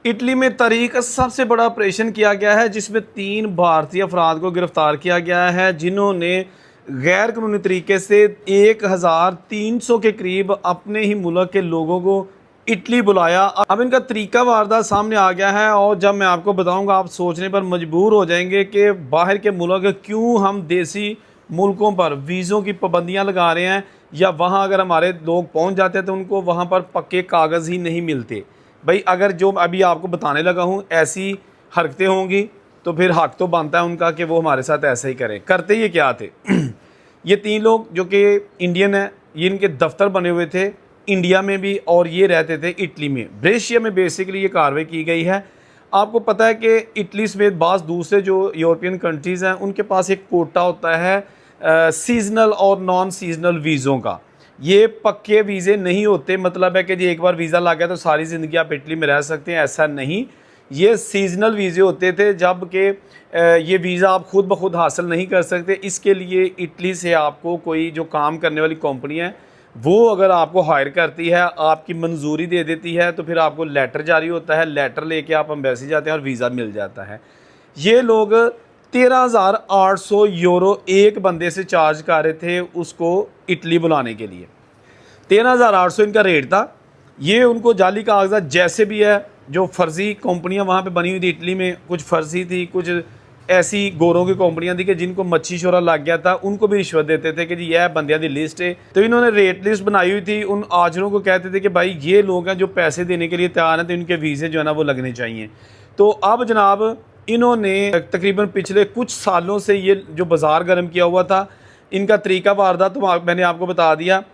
Italy में तारीख का सबसे बड़ा ऑपरेशन किया गया है जिसमें 3 भारतीय अफराद को गिरफ्तार किया गया है जिन्होंने गैर कानूनी तरीके से 1300 के करीब अपने ही मुल्क के लोगों को इटली बुलाया। अब इनका तरीका वारदात सामने आ गया है और जब मैं आपको बताऊंगा आप सोचने पर मजबूर हो जाएंगे कि बाहर के मुल्क क्यों हम देसी मुल्कों पर वीज़ों की पाबंदियां लगा रहे हैं, या वहाँ अगर हमारे लोग पहुँच जाते हैं तो उनको वहाँ पर पक्के कागज़ ही नहीं मिलते। भाई अगर जो अभी आपको बताने लगा हूँ ऐसी हरकतें होंगी तो फिर हक तो बनता है उनका कि वो हमारे साथ ऐसा ही करें। करते ये क्या थे ये 3 लोग जो कि इंडियन है, ये इनके दफ्तर बने हुए थे इंडिया में भी और ये रहते थे इटली में। ब्रेशिया में बेसिकली ये कार्रवाई की गई है। आपको पता है कि इटली समेत बाज़ दूसरे जो यूरोपियन कंट्रीज़ हैं उनके पास एक कोटा होता है सीजनल और नॉन सीजनल वीज़ों का। ये पक्के वीज़े नहीं होते, मतलब है कि जी एक बार वीज़ा लग गया तो सारी ज़िंदगी आप इटली में रह सकते हैं, ऐसा नहीं। ये सीजनल वीज़े होते थे जबकि ये वीज़ा आप खुद ब खुद हासिल नहीं कर सकते। इसके लिए इटली से आपको कोई जो काम करने वाली कंपनी है वो अगर आपको हायर करती है, आपकी मंजूरी दे देती है, तो फिर आपको लेटर जारी होता है, लेटर लेके आप एम्बेसी जाते हैं और वीज़ा मिल जाता है। ये लोग 13,800 यूरो एक बंदे से चार्ज कर रहे थे उसको इटली बुलाने के लिए। 13,800 इनका रेट था। ये उनको जाली कागजात जैसे भी है, जो फर्जी कंपनियां वहाँ पे बनी हुई थी इटली में, कुछ फर्जी थी, कुछ ऐसी गोरों की कंपनियां थी कि जिनको मच्छी शोरा लग गया था, उनको भी रिश्वत देते थे कि जी यह बंदियां की लिस्ट है। तो इन्होंने रेट लिस्ट बनाई हुई थी। उन आजरों को कहते थे कि भाई ये लोग हैं जो पैसे देने के लिए तैयार हैं तो इनके वीज़े जो है ना वो लगने चाहिए। तो अब जनाब इन्होंने तकरीबन पिछले कुछ सालों से ये जो बाज़ार गर्म किया हुआ था, इनका तरीका वारदात तो मैंने आपको बता दिया।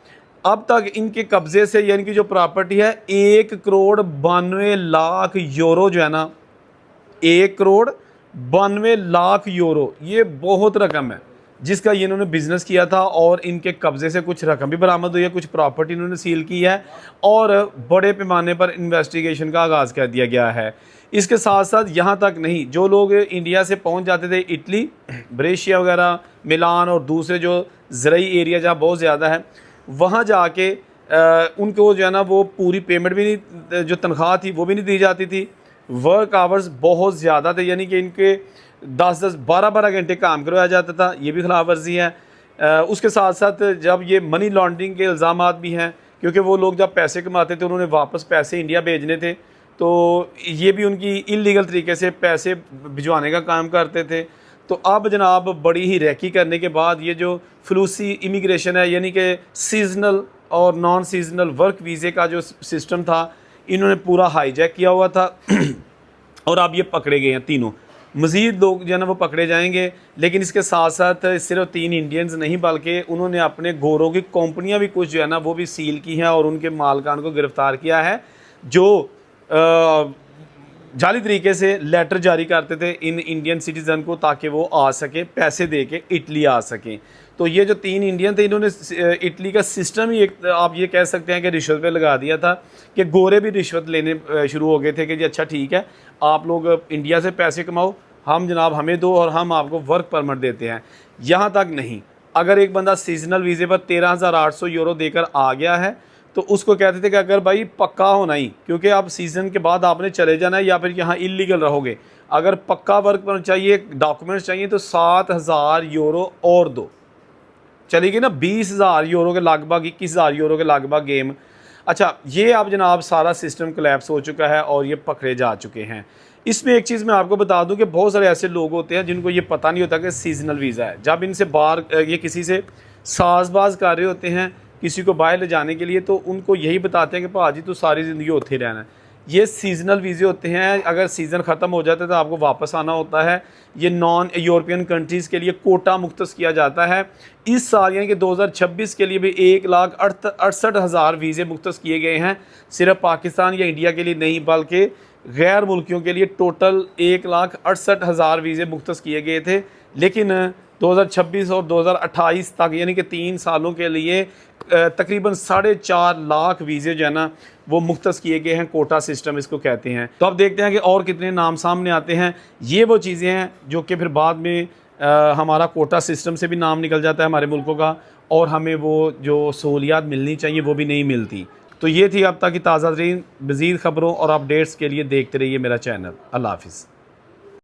अब तक इनके कब्ज़े से यानी कि जो प्रॉपर्टी है 1,92,00,000 यूरो जो है ना, 1,92,00,000 यूरो, ये बहुत रकम है जिसका ये इन्होंने बिज़नेस किया था। और इनके कब्ज़े से कुछ रकम भी बरामद हुई है, कुछ प्रॉपर्टी इन्होंने सील की है और बड़े पैमाने पर इन्वेस्टिगेशन का आगाज़ कर दिया गया है। इसके साथ साथ यहाँ तक नहीं, जो लोग इंडिया से पहुँच जाते थे इटली, ब्रेशिया वगैरह, मिलान और दूसरे जो ज़रूरी एरिया जहाँ बहुत ज़्यादा है, वहाँ जाके उनको जो है ना वो पूरी पेमेंट भी नहीं, जो तनख्वाह थी वो भी नहीं दी जाती थी। वर्क आवर्स बहुत ज़्यादा थे, यानी कि इनके 10-10 12-12 घंटे काम करवाया जाता था, ये भी खिलाफ वर्जी है। उसके साथ साथ जब ये मनी लॉन्ड्रिंग के इल्ज़ामात भी हैं, क्योंकि वो लोग जब पैसे कमाते थे उन्होंने वापस पैसे इंडिया भेजने थे, तो ये भी उनकी इलीगल तरीके से पैसे भिजवाने का काम करते थे। तो अब जनाब बड़ी ही रैकी करने के बाद ये जो फ्लूसी इमिग्रेशन है, यानी कि सीजनल और नॉन सीजनल वर्क वीज़े का जो सिस्टम था, इन्होंने पूरा हाईजैक किया हुआ था और अब ये पकड़े गए हैं तीनों। मज़ीद लोग जो है ना वो पकड़े जाएंगे। लेकिन इसके साथ साथ सिर्फ 3 इंडियंस नहीं बल्कि उन्होंने अपने गोरों की कंपनियां भी कुछ जो है ना वो भी सील की हैं और उनके मालकान को गिरफ़्तार किया है जो जाली तरीके से लेटर जारी करते थे इन इंडियन सिटीज़न को ताकि वो आ सके, पैसे दे के इटली आ सकें। तो ये जो 3 इंडियन थे इन्होंने इटली का सिस्टम ही एक आप ये कह सकते हैं कि रिश्वत पे लगा दिया था कि गोरे भी रिश्वत लेने शुरू हो गए थे कि जी अच्छा ठीक है, आप लोग इंडिया से पैसे कमाओ, हम जनाब हमें दो और हम आपको वर्क परमिट देते हैं। यहाँ तक नहीं, अगर एक बंदा सीजनल वीज़े पर 13,800 यूरो देकर आ गया है तो उसको कहते थे कि अगर भाई पक्का होना ही, क्योंकि आप सीज़न के बाद आपने चले जाना है या फिर यहाँ इलीगल रहोगे, अगर पक्का वर्क परमिट चाहिए, डॉक्यूमेंट्स चाहिए तो 7,000 यूरो और दो। चली गई ना 20,000 यूरो के लगभग, 21,000 यूरो के लगभग गेम। अच्छा, ये अब जनाब सारा सिस्टम कोलैप्स हो चुका है और ये पकड़े जा चुके हैं। इसमें एक चीज़ मैं आपको बता दूं कि बहुत सारे ऐसे लोग होते हैं जिनको ये पता नहीं होता कि सीजनल वीज़ा है। जब इनसे बाहर ये किसी से साजबाज कर रहे होते हैं किसी को बाहर ले जाने के लिए, तो उनको यही बताते हैं कि भाजी तो सारी ज़िंदगी होते ही रहना है। ये सीजनल वीज़े होते हैं, अगर सीज़न ख़त्म हो जाता है तो आपको वापस आना होता है। ये नॉन यूरोपियन कंट्रीज़ के लिए कोटा मुख्तस किया जाता है। इस साल यानी कि 2026 के लिए भी 1,68,000 वीज़े मुख्तस किए गए हैं। सिर्फ पाकिस्तान या इंडिया के लिए नहीं बल्कि गैर मुल्कियों के लिए टोटल 1,68,000 वीज़े मुख्तस किए गए थे। लेकिन 2026 और 2028 तक यानी कि 3 सालों के लिए तकरीबन 4.5 लाख वीज़े जो है ना वो मुख्तस किए गए हैं। कोटा सिस्टम इसको कहते हैं। तो अब देखते हैं कि और कितने नाम सामने आते हैं। ये वो चीज़ें हैं जो कि फिर बाद में हमारा कोटा सिस्टम से भी नाम निकल जाता है हमारे मुल्कों का, और हमें वो जो सहूलियात मिलनी चाहिए वो भी नहीं मिलती। तो ये थी अब तक की ताज़ा तरीन। मज़ीद ख़बरों और अपडेट्स के लिए देखते रहिए मेरा चैनल। अल्लाह हाफ़िज़।